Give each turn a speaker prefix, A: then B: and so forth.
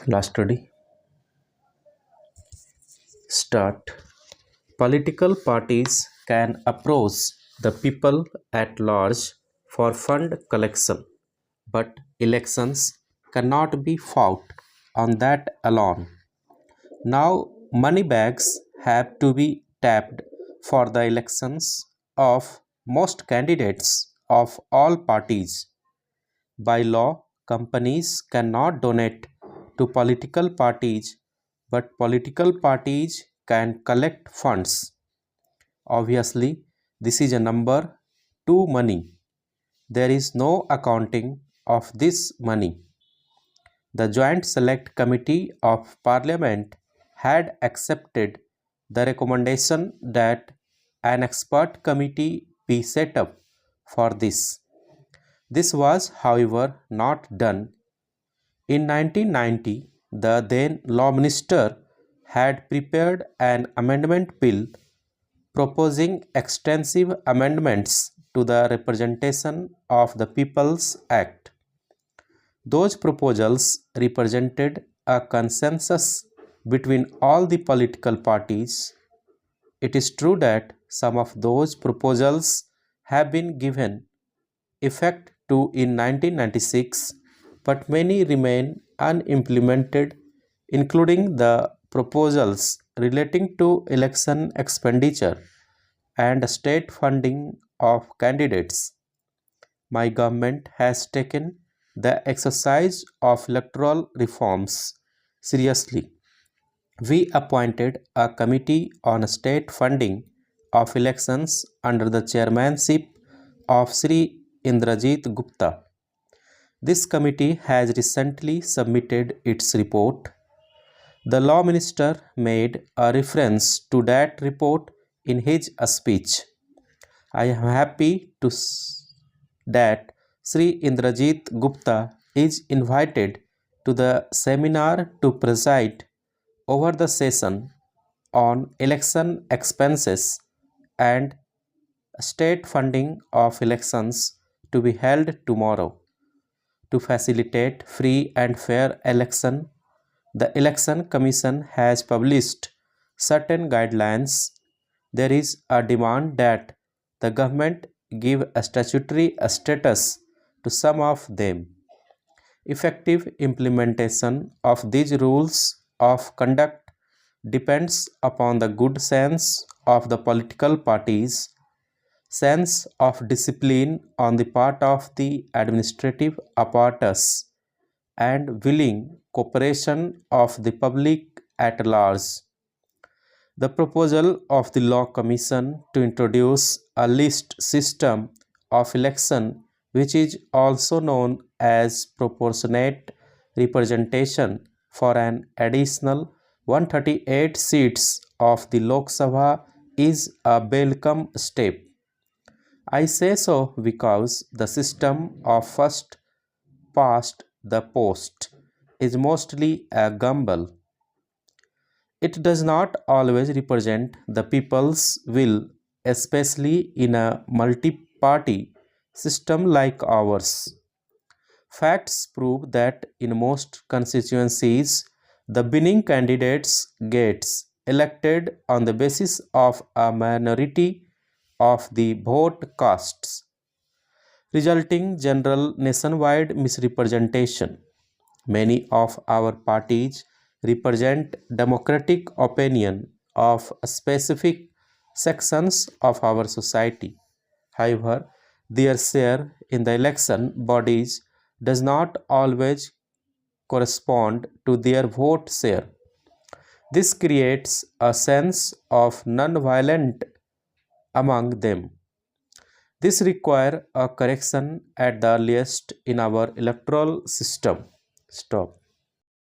A: Last study. Start. Political parties can approach the people at large for fund collection, but elections cannot be fought on that alone. Now, money bags have to be tapped for the elections of most candidates of all parties. By law, companies cannot donate to political parties, but political parties can collect funds. Obviously, this is a number two money. There is no accounting of this money. The Joint Select Committee of Parliament had accepted the recommendation that an expert committee be set up for this. This was, however, not done. In 1990, the then Law Minister had prepared an amendment bill proposing extensive amendments to the Representation of the People's Act. Those proposals represented a consensus between all the political parties. It is true that some of those proposals have been given effect to in 1996, but many remain unimplemented, including the proposals relating to election expenditure and state funding of candidates. My government has taken the exercise of electoral reforms seriously. We appointed a committee on state funding of elections under the chairmanship of Sri Indrajit Gupta. This committee has recently submitted its report. The Law Minister made a reference to that report in his speech. I am happy that Sri Indrajit Gupta is invited to the seminar to preside over the session on election expenses and state funding of elections to be held tomorrow. To facilitate free and fair election, the Election Commission has published certain guidelines. There is a demand that the government give a statutory status to some of them. Effective implementation of these rules of conduct depends upon the good sense of the political parties, sense of discipline on the part of the administrative apparatus, and willing cooperation of the public at large. The proposal of the Law Commission to introduce a list system of election, which is also known as proportionate representation for an additional 138 seats of the Lok Sabha, is a welcome step. I say so because the system of first past the post is mostly a gamble. It does not always represent the people's will, especially in a multi-party system like ours. Facts prove that in most constituencies, the winning candidates gets elected on the basis of a minority of the vote casts, resulting general nationwide misrepresentation. Many of our parties represent democratic opinion of specific sections of our society. However, their share in the election bodies does not always correspond to their vote share. This creates a sense of non-violence among them. This requires a correction at the earliest in our electoral system. Stop.